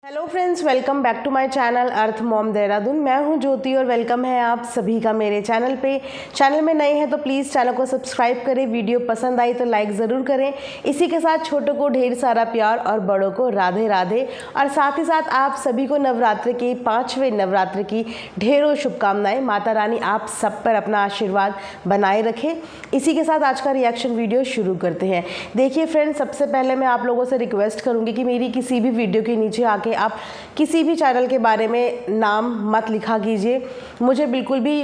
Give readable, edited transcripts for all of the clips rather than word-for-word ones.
Hello friends, welcome back to my channel earth mom Dehradun. मैं हूं ज्योति और वेलकम है आप सभी का मेरे चैनल पे। चैनल में नए हैं तो प्लीज़ चैनल को सब्सक्राइब करें, वीडियो पसंद आई तो लाइक ज़रूर करें। इसी के साथ छोटों को ढेर सारा प्यार और बड़ों को राधे राधे। और साथ ही साथ आप सभी को नवरात्र के 5वें नवरात्र की ढेरों शुभकामनाएँ। माता रानी आप सब पर अपना आशीर्वाद बनाए रखें। इसी के साथ आज का रिएक्शन वीडियो शुरू करते हैं। देखिए फ्रेंड्स, सबसे पहले मैं आप लोगों से रिक्वेस्ट करूँगी कि मेरी किसी भी वीडियो के नीचे आके आप किसी भी चैनल के बारे में नाम मत लिखा कीजिए। मुझे बिल्कुल भी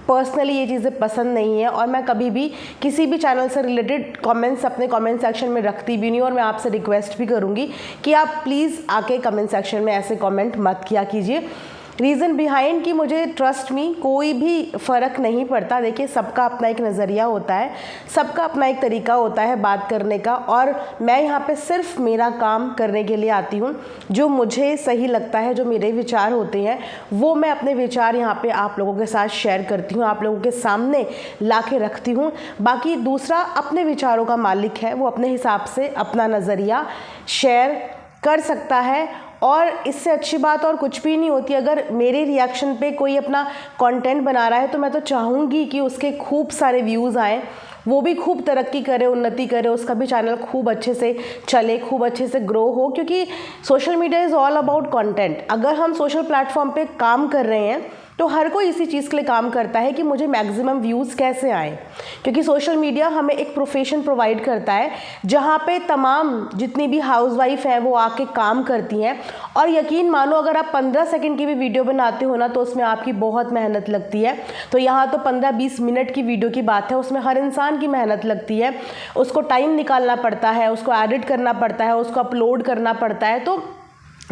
पर्सनली ये चीज़ें पसंद नहीं है और मैं कभी भी किसी भी चैनल से रिलेटेड कमेंट्स अपने कमेंट सेक्शन में रखती भी नहीं। और मैं आपसे रिक्वेस्ट भी करूँगी कि आप प्लीज़ आके कमेंट सेक्शन में ऐसे कमेंट मत किया कीजिए। रीज़न बिहाइंड कि मुझे ट्रस्ट मी कोई भी फ़र्क नहीं पड़ता। देखिए, सबका अपना एक नज़रिया होता है, सबका अपना एक तरीका होता है बात करने का, और मैं यहाँ पे सिर्फ मेरा काम करने के लिए आती हूँ। जो मुझे सही लगता है, जो मेरे विचार होते हैं, वो मैं अपने विचार यहाँ पे आप लोगों के साथ शेयर करती हूँ, आप लोगों के सामने ला के रखती हूँ। बाकी दूसरा अपने विचारों का मालिक है, वो अपने हिसाब से अपना नज़रिया शेयर कर सकता है। और इससे अच्छी बात और कुछ भी नहीं होती। अगर मेरे रिएक्शन पे कोई अपना कंटेंट बना रहा है तो मैं तो चाहूँगी कि उसके खूब सारे व्यूज़ आएँ, वो भी खूब तरक्की करे, उन्नति करे, उसका भी चैनल खूब अच्छे से चले, खूब अच्छे से ग्रो हो। क्योंकि social media is all about content. अगर हम सोशल प्लेटफॉर्म पे काम कर रहे हैं तो हर कोई इसी चीज़ के लिए काम करता है कि मुझे मैक्सिमम व्यूज़ कैसे आएँ। क्योंकि सोशल मीडिया हमें एक प्रोफेशन प्रोवाइड करता है जहाँ पे तमाम जितनी भी हाउसवाइफ हैं वो आके काम करती हैं। और यकीन मानो, अगर आप 15 सेकंड की भी वीडियो बनाते हो ना तो उसमें आपकी बहुत मेहनत लगती है। तो यहाँ तो 15-20 मिनट की वीडियो की बात है, उसमें हर इंसान की मेहनत लगती है। उसको टाइम निकालना पड़ता है, उसको एडिट करना पड़ता है, उसको अपलोड करना पड़ता है, तो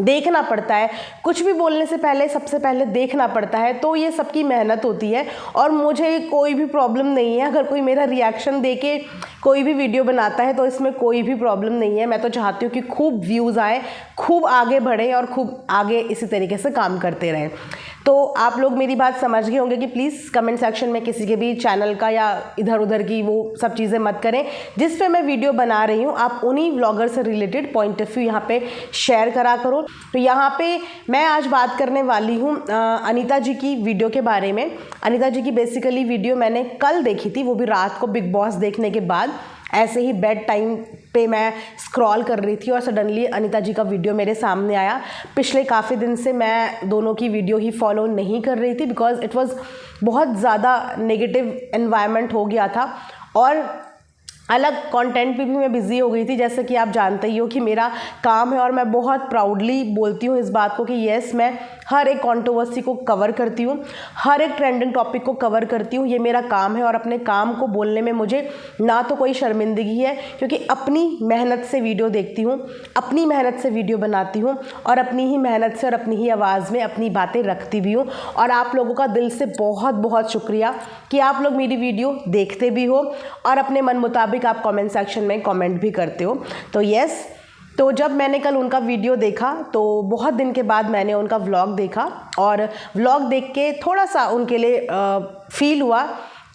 देखना पड़ता है। कुछ भी बोलने से पहले सबसे पहले देखना पड़ता है। तो ये सबकी मेहनत होती है और मुझे कोई भी प्रॉब्लम नहीं है। अगर कोई मेरा रिएक्शन देके कोई भी वीडियो बनाता है तो इसमें कोई भी प्रॉब्लम नहीं है। मैं तो चाहती हूँ कि खूब व्यूज़ आए, खूब आगे बढ़े और खूब आगे इसी तरीके से काम करते रहें। तो आप लोग मेरी बात समझ गए होंगे कि प्लीज़ कमेंट सेक्शन में किसी के भी चैनल का या इधर उधर की वो सब चीज़ें मत करें। जिस पे मैं वीडियो बना रही हूँ आप उन्हीं व्लॉगर से रिलेटेड पॉइंट ऑफ व्यू यहाँ पे शेयर करा करो। तो यहाँ पे मैं आज बात करने वाली हूँ अनीता जी की वीडियो के बारे में। अनीता जी की बेसिकली वीडियो मैंने कल देखी थी, वो भी रात को बिग बॉस देखने के बाद। ऐसे ही बेड टाइम पे मैं स्क्रॉल कर रही थी और सडनली अनीता जी का वीडियो मेरे सामने आया। पिछले काफ़ी दिन से मैं दोनों की वीडियो ही फॉलो नहीं कर रही थी बिकॉज इट वाज बहुत ज़्यादा नेगेटिव एनवायरनमेंट हो गया था और अलग कंटेंट पे भी मैं बिज़ी हो गई थी। जैसे कि आप जानते ही हो कि मेरा काम है और मैं बहुत प्राउडली बोलती हूँ इस बात को कि येस, मैं हर एक कंट्रोवर्सी को कवर करती हूँ, हर एक ट्रेंडिंग टॉपिक को कवर करती हूँ। ये मेरा काम है और अपने काम को बोलने में मुझे ना तो कोई शर्मिंदगी है, क्योंकि अपनी मेहनत से वीडियो देखती हूँ, अपनी मेहनत से वीडियो बनाती हूँ और अपनी ही मेहनत से और अपनी ही आवाज़ में अपनी बातें रखती भी हूँ। और आप लोगों का दिल से बहुत बहुत शुक्रिया कि आप लोग मेरी वीडियो देखते भी हो और अपने मन मुताबिक आप कमेंट सेक्शन में कमेंट भी करते हो। तो यस, तो जब मैंने कल उनका वीडियो देखा तो बहुत दिन के बाद मैंने उनका व्लॉग देखा और व्लॉग देख के थोड़ा सा उनके लिए फील हुआ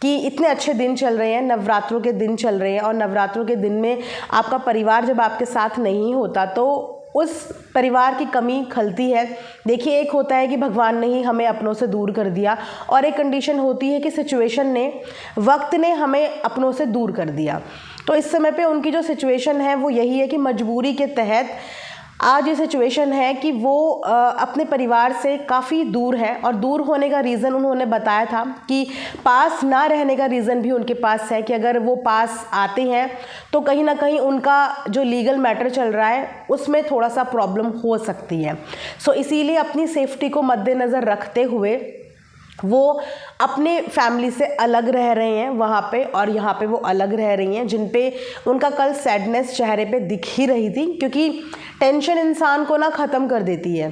कि इतने अच्छे दिन चल रहे हैं, नवरात्रों के दिन चल रहे हैं और नवरात्रों के दिन में आपका परिवार जब आपके साथ नहीं होता तो उस परिवार की कमी खलती है। देखिए, एक होता है कि भगवान ने ही हमें अपनों से दूर कर दिया और एक कंडीशन होती है कि सिचुएशन ने, वक्त ने हमें अपनों से दूर कर दिया। तो इस समय पे उनकी जो सिचुएशन है वो यही है कि मजबूरी के तहत आज ये सिचुएशन है कि वो अपने परिवार से काफ़ी दूर है। और दूर होने का रीज़न उन्होंने बताया था कि पास ना रहने का रीज़न भी उनके पास है कि अगर वो पास आते हैं तो कहीं ना कहीं उनका जो लीगल मैटर चल रहा है उसमें थोड़ा सा प्रॉब्लम हो सकती है। सो इसीलिए अपनी सेफ्टी को मद्देनज़र रखते हुए वो अपने फैमिली से अलग रह रहे हैं वहाँ पे, और यहाँ पे वो अलग रह रही हैं, जिन पे उनका कल सैडनेस चेहरे पे दिख ही रही थी। क्योंकि टेंशन इंसान को ना ख़त्म कर देती है,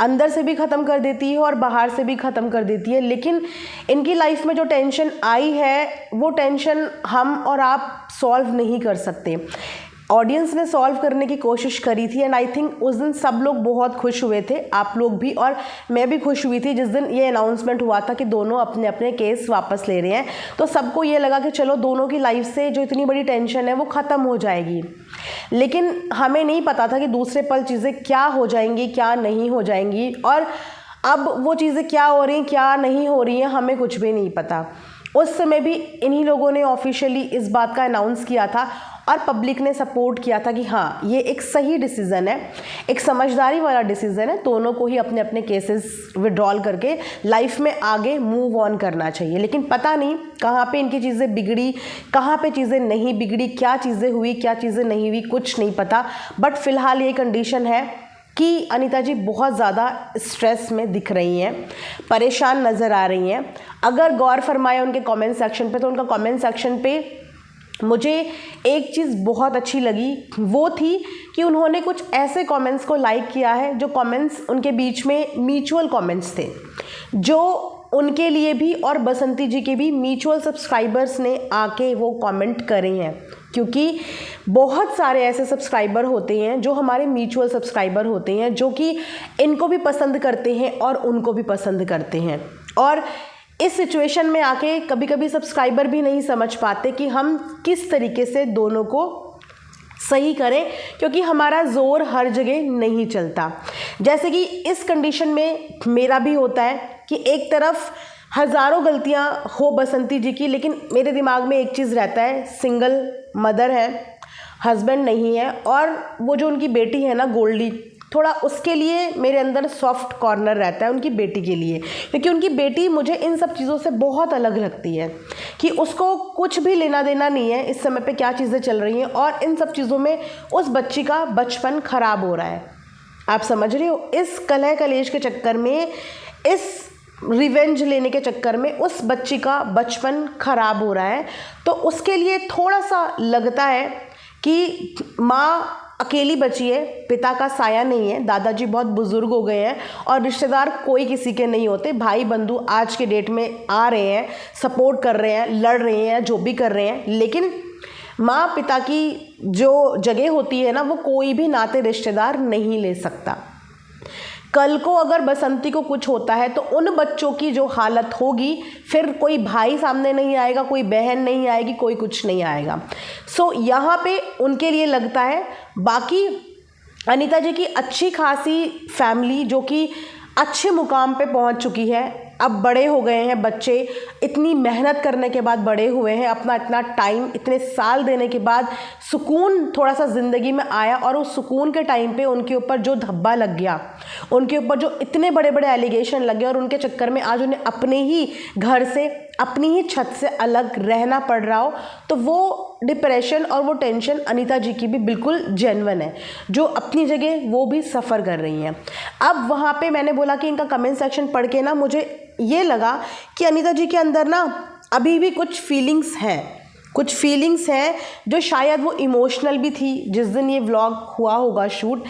अंदर से भी ख़त्म कर देती है और बाहर से भी ख़त्म कर देती है। लेकिन इनकी लाइफ में जो टेंशन आई है वो टेंशन हम और आप सॉल्व नहीं कर सकते। ऑडियंस ने सॉल्व करने की कोशिश करी थी। एंड आई थिंक उस दिन सब लोग बहुत खुश हुए थे, आप लोग भी, और मैं भी खुश हुई थी जिस दिन ये अनाउंसमेंट हुआ था कि दोनों अपने अपने केस वापस ले रहे हैं। तो सबको ये लगा कि चलो दोनों की लाइफ से जो इतनी बड़ी टेंशन है वो ख़त्म हो जाएगी। लेकिन हमें नहीं पता था कि दूसरे पल चीज़ें क्या हो जाएंगी, क्या नहीं हो जाएंगी, और अब वो चीज़ें क्या हो रही हैं, क्या नहीं हो रही हैं, हमें कुछ भी नहीं पता। उस समय भी इन्हीं लोगों ने ऑफिशियली इस बात का अनाउंस किया था और पब्लिक ने सपोर्ट किया था कि हाँ ये एक सही डिसीज़न है, एक समझदारी वाला डिसीज़न है, दोनों को ही अपने अपने केसेस विड्रॉल करके लाइफ में आगे मूव ऑन करना चाहिए। लेकिन पता नहीं कहाँ पे इनकी चीज़ें बिगड़ी, कहाँ पे चीज़ें नहीं बिगड़ी, क्या चीज़ें हुई, क्या चीज़ें नहीं हुई, कुछ नहीं पता। बट फिलहाल ये कंडीशन है कि अनीता जी बहुत ज़्यादा स्ट्रेस में दिख रही हैं, परेशान नज़र आ रही हैं। अगर गौर फरमाए उनके कमेंट सेक्शन पे, तो उनका कमेंट सेक्शन पे मुझे एक चीज़ बहुत अच्छी लगी, वो थी कि उन्होंने कुछ ऐसे कमेंट्स को लाइक किया है जो कमेंट्स उनके बीच में म्यूचुअल कमेंट्स थे, जो उनके लिए भी और बसंती जी के भी म्यूचुअल सब्सक्राइबर्स ने आके वो कमेंट करे हैं। क्योंकि बहुत सारे ऐसे सब्सक्राइबर होते हैं जो हमारे म्यूचुअल सब्सक्राइबर होते हैं, जो कि इनको भी पसंद करते हैं और उनको भी पसंद करते हैं। और इस सिचुएशन में आके कभी कभी सब्सक्राइबर भी नहीं समझ पाते कि हम किस तरीके से दोनों को सही करें, क्योंकि हमारा ज़ोर हर जगह नहीं चलता। जैसे कि इस कंडीशन में मेरा भी होता है कि एक तरफ हज़ारों गलतियां हो बसंती जी की, लेकिन मेरे दिमाग में एक चीज़ रहता है, सिंगल मदर है, हस्बैंड नहीं है, और वो जो उनकी बेटी है ना गोल्डी, थोड़ा उसके लिए मेरे अंदर सॉफ्ट कॉर्नर रहता है उनकी बेटी के लिए, क्योंकि उनकी बेटी मुझे इन सब चीज़ों से बहुत अलग लगती है कि उसको कुछ भी लेना देना नहीं है इस समय पे क्या चीज़ें चल रही हैं, और इन सब चीज़ों में उस बच्ची का बचपन ख़राब हो रहा है। आप समझ रहे हो, इस कलह कलेश के चक्कर में, इस रिवेंज लेने के चक्कर में उस बच्ची का बचपन ख़राब हो रहा है। तो उसके लिए थोड़ा सा लगता है कि माँ अकेली बची है, पिता का साया नहीं है, दादाजी बहुत बुज़ुर्ग हो गए हैं और रिश्तेदार कोई किसी के नहीं होते। भाई बंधु आज के डेट में आ रहे हैं, सपोर्ट कर रहे हैं, लड़ रहे हैं, जो भी कर रहे हैं, लेकिन माँ पिता की जो जगह होती है ना, वो कोई भी नाते रिश्तेदार नहीं ले सकता। कल को अगर बसंती को कुछ होता है तो उन बच्चों की जो हालत होगी, फिर कोई भाई सामने नहीं आएगा, कोई बहन नहीं आएगी, कोई कुछ नहीं आएगा। सो यहाँ पे उनके लिए लगता है। बाकी अनीता जी की अच्छी खासी फैमिली जो कि अच्छे मुकाम पे पहुँच चुकी है, अब बड़े हो गए हैं बच्चे, इतनी मेहनत करने के बाद बड़े हुए हैं, अपना इतना टाइम, इतने साल देने के बाद सुकून थोड़ा सा ज़िंदगी में आया, और उस सुकून के टाइम पे उनके ऊपर जो धब्बा लग गया, उनके ऊपर जो इतने बड़े बड़े एलिगेशन लगे, और उनके चक्कर में आज उन्हें अपने ही घर से, अपनी ही छत से अलग रहना पड़ रहा हो, तो वो डिप्रेशन और वो टेंशन अनीता जी की भी बिल्कुल जेन्युइन है, जो अपनी जगह वो भी सफ़र कर रही हैं। अब वहाँ पे मैंने बोला कि इनका कमेंट सेक्शन पढ़ के ना मुझे ये लगा कि अनीता जी के अंदर ना अभी भी कुछ फीलिंग्स हैं, जो शायद वो इमोशनल भी थी। जिस दिन ये व्लॉग हुआ होगा शूट,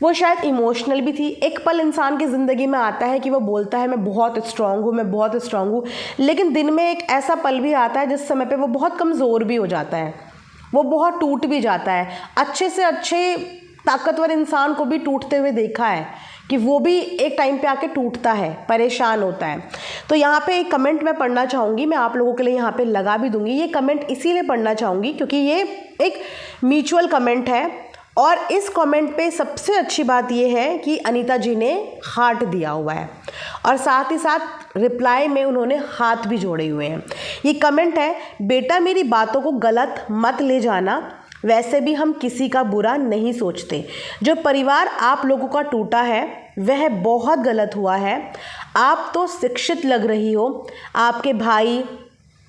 वो शायद इमोशनल भी थी। एक पल इंसान की ज़िंदगी में आता है कि वो बोलता है मैं बहुत स्ट्रांग हूँ, लेकिन दिन में एक ऐसा पल भी आता है जिस समय पे वो बहुत कमज़ोर भी हो जाता है, वो बहुत टूट भी जाता है। अच्छे से अच्छे ताकतवर इंसान को भी टूटते हुए देखा है कि वो भी एक टाइम पे आके टूटता है, परेशान होता है। तो यहाँ पे एक कमेंट मैं पढ़ना चाहूँगी, मैं आप लोगों के लिए यहाँ पे लगा भी दूँगी। ये कमेंट इसीलिए पढ़ना चाहूँगी क्योंकि ये एक म्यूचुअल कमेंट है, और इस कमेंट पे सबसे अच्छी बात ये है कि अनीता जी ने हार्ट दिया हुआ है, और साथ ही साथ रिप्लाई में उन्होंने हाथ भी जोड़े हुए हैं। ये कमेंट है, बेटा मेरी बातों को गलत मत ले जाना, वैसे भी हम किसी का बुरा नहीं सोचते। जो परिवार आप लोगों का टूटा है वह बहुत गलत हुआ है। आप तो शिक्षित लग रही हो, आपके भाई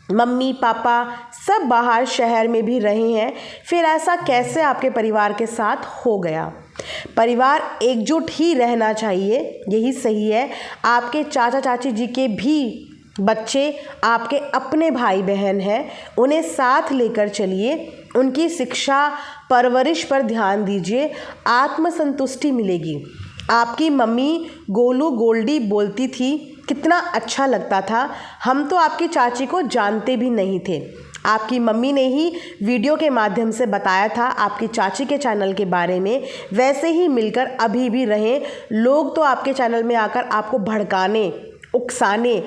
मम्मी पापा सब बाहर शहर में भी रहे हैं, फिर ऐसा कैसे आपके परिवार के साथ हो गया? परिवार एकजुट ही रहना चाहिए, यही सही है। आपके चाचा चाची जी के भी बच्चे आपके अपने भाई बहन हैं, उन्हें साथ लेकर चलिए, उनकी शिक्षा परवरिश पर ध्यान दीजिए, आत्मसंतुष्टि मिलेगी। आपकी मम्मी गोलू गोल्डी बोलती थी, कितना अच्छा लगता था। हम तो आपकी चाची को जानते भी नहीं थे, आपकी मम्मी ने ही वीडियो के माध्यम से बताया था आपकी चाची के चैनल के बारे में, वैसे ही मिलकर अभी भी रहें। लोग तो आपके चैनल में आकर आपको भड़काने, उकसाने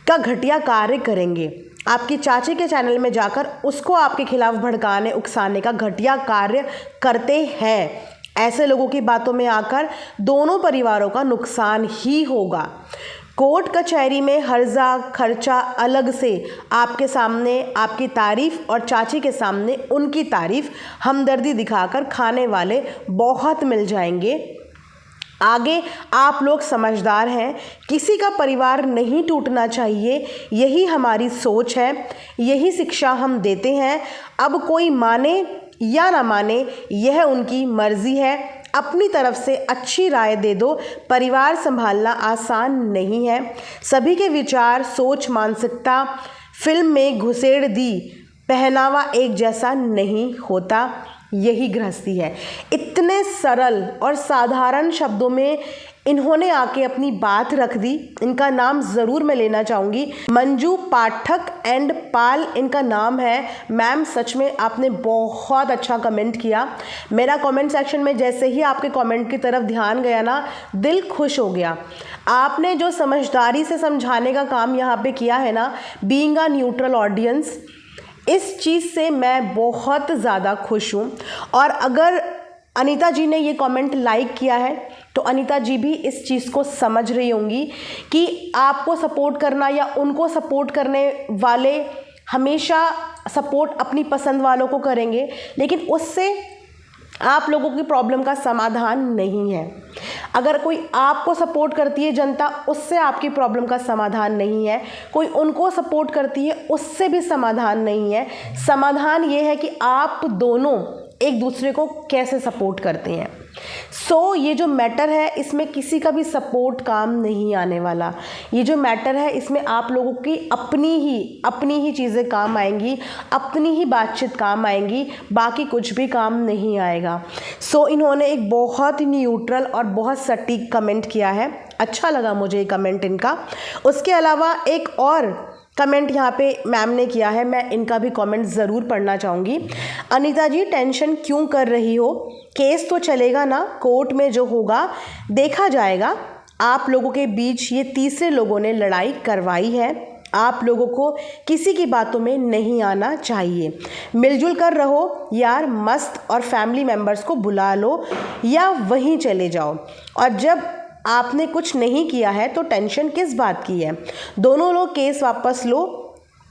का घटिया कार्य करेंगे। आपकी चाची के चैनल में जाकर उसको आपके खिलाफ भड़काने, उकसाने का घटिया कार्य करते हैं। ऐसे लोगों की बातों में आकर दोनों परिवारों का नुकसान ही होगा। कोर्ट कचहरी में हर्जा खर्चा अलग से आपके सामने आपकी तारीफ और चाची के सामने उनकी तारीफ हमदर्दी दिखाकर खाने वाले बहुत मिल जाएंगे। आगे आप लोग समझदार हैं, किसी का परिवार नहीं टूटना चाहिए, यही हमारी सोच है, यही शिक्षा हम देते हैं। अब कोई माने या ना माने यह उनकी मर्जी है। अपनी तरफ से अच्छी राय दे दो। परिवार संभालना आसान नहीं है। सभी के विचार, सोच, मानसिकता फिल्म में घुसेड़ दी, पहनावा एक जैसा नहीं होता, यही गृहस्थी है। इतने सरल और साधारण शब्दों में इन्होंने आके अपनी बात रख दी। इनका नाम ज़रूर मैं लेना चाहूँगी, मंजू पाठक एंड पाल इनका नाम है। मैम सच में आपने बहुत अच्छा कमेंट किया। मेरा कमेंट सेक्शन में जैसे ही आपके कमेंट की तरफ ध्यान गया ना, दिल खुश हो गया। आपने जो समझदारी से समझाने का काम यहाँ पे किया है ना, बीइंग अ न्यूट्रल ऑडियंस, इस चीज़ से मैं बहुत ज़्यादा खुश हूँ। और अगर अनीता जी ने ये कमेंट लाइक किया है तो अनीता जी भी इस चीज़ को समझ रही होंगी कि आपको सपोर्ट करना या उनको सपोर्ट करने वाले हमेशा सपोर्ट अपनी पसंद वालों को करेंगे, लेकिन उससे आप लोगों की प्रॉब्लम का समाधान नहीं है। अगर कोई आपको सपोर्ट करती है जनता, उससे आपकी प्रॉब्लम का समाधान नहीं है। कोई उनको सपोर्ट करती है, उससे भी समाधान नहीं है। समाधान ये है कि आप दोनों एक दूसरे को कैसे सपोर्ट करते हैं। ये जो मैटर है इसमें किसी का भी सपोर्ट काम नहीं आने वाला। ये जो मैटर है इसमें आप लोगों की अपनी ही चीज़ें काम आएंगी, अपनी ही बातचीत काम आएंगी, बाकी कुछ भी काम नहीं आएगा। इन्होंने एक बहुत ही न्यूट्रल और बहुत सटीक कमेंट किया है। अच्छा लगा मुझे ये कमेंट इनका। उसके अलावा एक और कमेंट यहाँ पे मैम ने किया है, मैं इनका भी कमेंट ज़रूर पढ़ना चाहूँगी। अनीता जी टेंशन क्यों कर रही हो, केस तो चलेगा ना, कोर्ट में जो होगा देखा जाएगा। आप लोगों के बीच ये तीसरे लोगों ने लड़ाई करवाई है। आप लोगों को किसी की बातों में नहीं आना चाहिए। मिलजुल कर रहो यार मस्त, और फैमिली मेम्बर्स को बुला लो या वहीं चले जाओ। और जब आपने कुछ नहीं किया है तो टेंशन किस बात की है। दोनों लोग केस वापस लो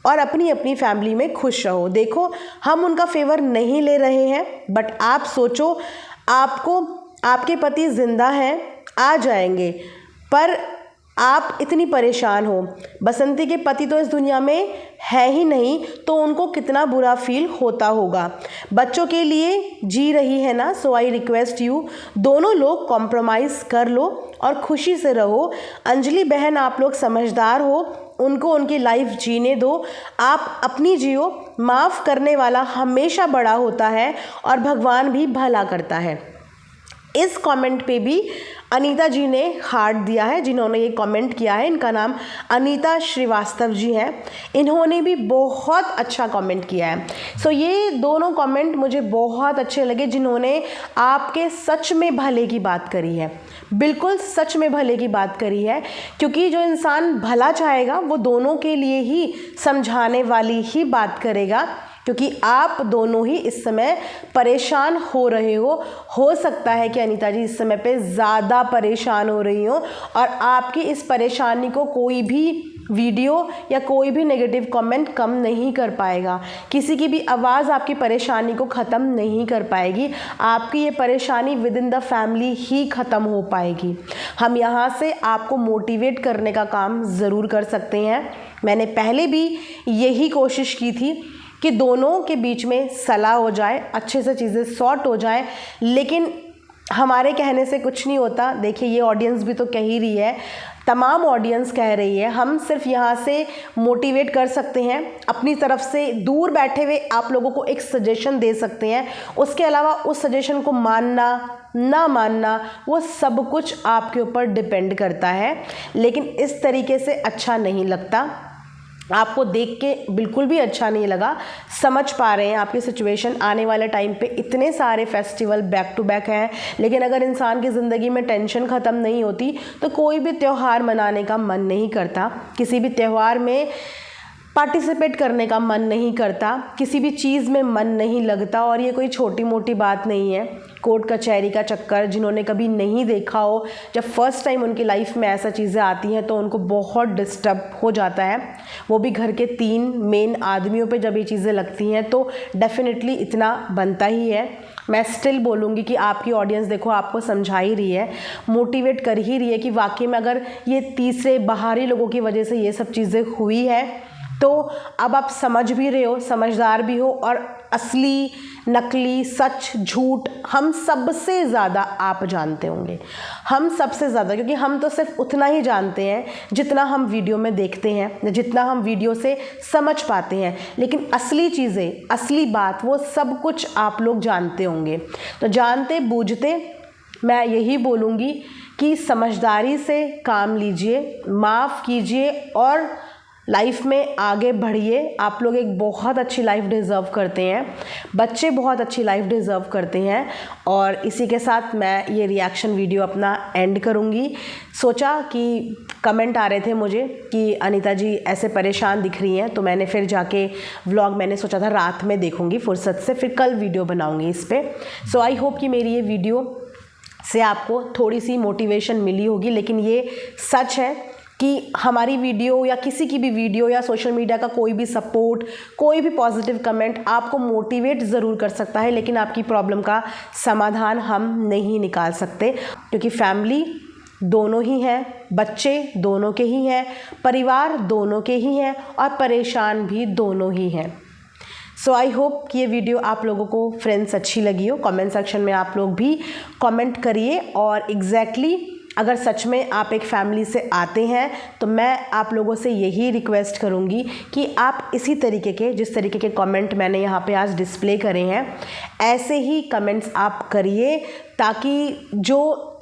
और अपनी अपनी फैमिली में खुश रहो। देखो हम उनका फेवर नहीं ले रहे हैं, बट आप सोचो, आपको आपके पति जिंदा हैं, आ जाएंगे, पर आप इतनी परेशान हो। बसंती के पति तो इस दुनिया में है ही नहीं, तो उनको कितना बुरा फील होता होगा। बच्चों के लिए जी रही है ना, सो आई रिक्वेस्ट यू, दोनों लोग कॉम्प्रोमाइज़ कर लो और खुशी से रहो। अंजलि बहन आप लोग समझदार हो, उनको उनकी लाइफ जीने दो, आप अपनी जियो। माफ़ करने वाला हमेशा बड़ा होता है और भगवान भी भला करता है। इस कमेंट पे भी अनीता जी ने हार्ट दिया है। जिन्होंने ये कमेंट किया है इनका नाम अनीता श्रीवास्तव जी हैं। इन्होंने भी बहुत अच्छा कमेंट किया है। ये दोनों कमेंट मुझे बहुत अच्छे लगे, जिन्होंने आपके सच में भले की बात करी है, बिल्कुल सच में भले की बात करी है। क्योंकि जो इंसान भला चाहेगा वो दोनों के लिए ही समझाने वाली ही बात करेगा। क्योंकि आप दोनों ही इस समय परेशान हो रहे हो सकता है कि अनीता जी इस समय पे ज़्यादा परेशान हो रही हो, और आपकी इस परेशानी को कोई भी वीडियो या कोई भी नेगेटिव कमेंट कम नहीं कर पाएगा। किसी की भी आवाज़ आपकी परेशानी को ख़त्म नहीं कर पाएगी। आपकी ये परेशानी विद इन द फैमिली ही ख़त्म हो पाएगी। हम यहाँ से आपको मोटिवेट करने का काम ज़रूर कर सकते हैं। मैंने पहले भी यही कोशिश की थी कि दोनों के बीच में सलाह हो जाए, अच्छे से चीज़ें सॉर्ट हो जाए, लेकिन हमारे कहने से कुछ नहीं होता। देखिए ये ऑडियंस भी तो कह ही रही है, तमाम ऑडियंस कह रही है। हम सिर्फ यहाँ से मोटिवेट कर सकते हैं, अपनी तरफ से दूर बैठे हुए आप लोगों को एक सजेशन दे सकते हैं। उसके अलावा उस सजेशन को मानना ना मानना वो सब कुछ आपके ऊपर डिपेंड करता है, लेकिन इस तरीके से अच्छा नहीं लगता। आपको देख के बिल्कुल भी अच्छा नहीं लगा, समझ पा रहे हैं आपकी सिचुएशन। आने वाले टाइम पे इतने सारे फेस्टिवल बैक टू बैक हैं, लेकिन अगर इंसान की ज़िंदगी में टेंशन ख़त्म नहीं होती तो कोई भी त्यौहार मनाने का मन नहीं करता, किसी भी त्यौहार में पार्टिसिपेट करने का मन नहीं करता, किसी भी चीज़ में मन नहीं लगता। और ये कोई छोटी मोटी बात नहीं है। कोर्ट कचहरी का चक्कर जिन्होंने कभी नहीं देखा हो, जब फर्स्ट टाइम उनकी लाइफ में ऐसा चीज़ें आती हैं तो उनको बहुत डिस्टर्ब हो जाता है, वो भी घर के 3 मेन आदमियों पे जब ये चीज़ें लगती हैं तो डेफिनेटली इतना बनता ही है। मैं स्टिल बोलूँगी कि आपकी ऑडियंस देखो आपको समझा ही रही है, मोटिवेट कर ही रही है कि वाकई में अगर ये तीसरे बाहरी लोगों की वजह से ये सब चीज़ें हुई है तो अब आप समझ भी रहे हो, समझदार भी हो, और असली नकली सच झूठ हम सबसे ज़्यादा आप जानते होंगे, हम सबसे ज़्यादा, क्योंकि हम तो सिर्फ उतना ही जानते हैं जितना हम वीडियो में देखते हैं, जितना हम वीडियो से समझ पाते हैं। लेकिन असली चीज़ें, असली बात, वो सब कुछ आप लोग जानते होंगे। तो जानते बूझते मैं यही बोलूँगी कि समझदारी से काम लीजिए, माफ़ कीजिए और लाइफ में आगे बढ़िए। आप लोग एक बहुत अच्छी लाइफ डिज़र्व करते हैं, बच्चे बहुत अच्छी लाइफ डिज़र्व करते हैं। और इसी के साथ मैं ये रिएक्शन वीडियो अपना एंड करूँगी। सोचा कि कमेंट आ रहे थे मुझे कि अनीता जी ऐसे परेशान दिख रही हैं, तो मैंने फिर जाके व्लॉग मैंने सोचा था रात में देखूँगी फुर्सत से, फिर कल वीडियो बनाऊँगी इस पर। सो आई होप कि मेरी ये वीडियो से आपको थोड़ी सी मोटिवेशन मिली होगी। लेकिन ये सच है कि हमारी वीडियो या किसी की भी वीडियो या सोशल मीडिया का कोई भी सपोर्ट, कोई भी पॉजिटिव कमेंट आपको मोटिवेट ज़रूर कर सकता है, लेकिन आपकी प्रॉब्लम का समाधान हम नहीं निकाल सकते, क्योंकि फैमिली दोनों ही हैं, बच्चे दोनों के ही हैं, परिवार दोनों के ही हैं और परेशान भी दोनों ही हैं। सो आई होप कि ये वीडियो आप लोगों को फ्रेंड्स अच्छी लगी हो। कमेंट सेक्शन में आप लोग भी कमेंट करिए। और एग्जैक्टली अगर सच में आप एक फैमिली से आते हैं तो मैं आप लोगों से यही रिक्वेस्ट करूंगी कि आप इसी तरीके के, जिस तरीके के कमेंट मैंने यहाँ पे आज डिस्प्ले करे हैं, ऐसे ही कमेंट्स आप करिए, ताकि जो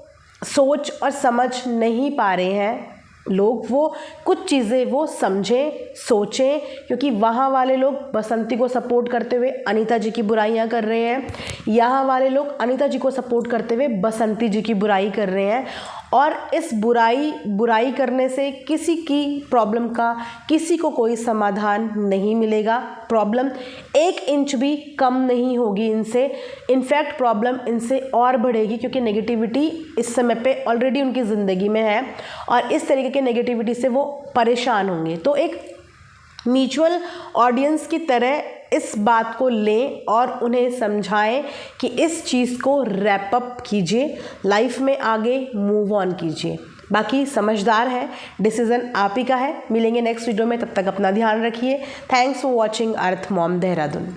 सोच और समझ नहीं पा रहे हैं लोग, वो कुछ चीज़ें वो समझें, सोचें। क्योंकि वहाँ वाले लोग बसंती को सपोर्ट करते हुए अनीता जी की बुराइयाँ कर रहे हैं, यहाँ वाले लोग अनीता जी को सपोर्ट करते हुए बसंती जी की बुराई कर रहे हैं। और इस बुराई करने से किसी की प्रॉब्लम का किसी को कोई समाधान नहीं मिलेगा। प्रॉब्लम 1 इंच भी कम नहीं होगी इनसे, इनफैक्ट प्रॉब्लम इनसे और बढ़ेगी, क्योंकि नेगेटिविटी इस समय पे ऑलरेडी उनकी ज़िंदगी में है और इस तरीके के नेगेटिविटी से वो परेशान होंगे। तो एक म्यूचुअल ऑडियंस की तरह इस बात को लें और उन्हें समझाएं कि इस चीज़ को रैप अप कीजिए, लाइफ में आगे मूव ऑन कीजिए। बाकी समझदार है, डिसीज़न आप ही का है। मिलेंगे नेक्स्ट वीडियो में, तब तक अपना ध्यान रखिए। Thanks for watching earth mom Dehradun.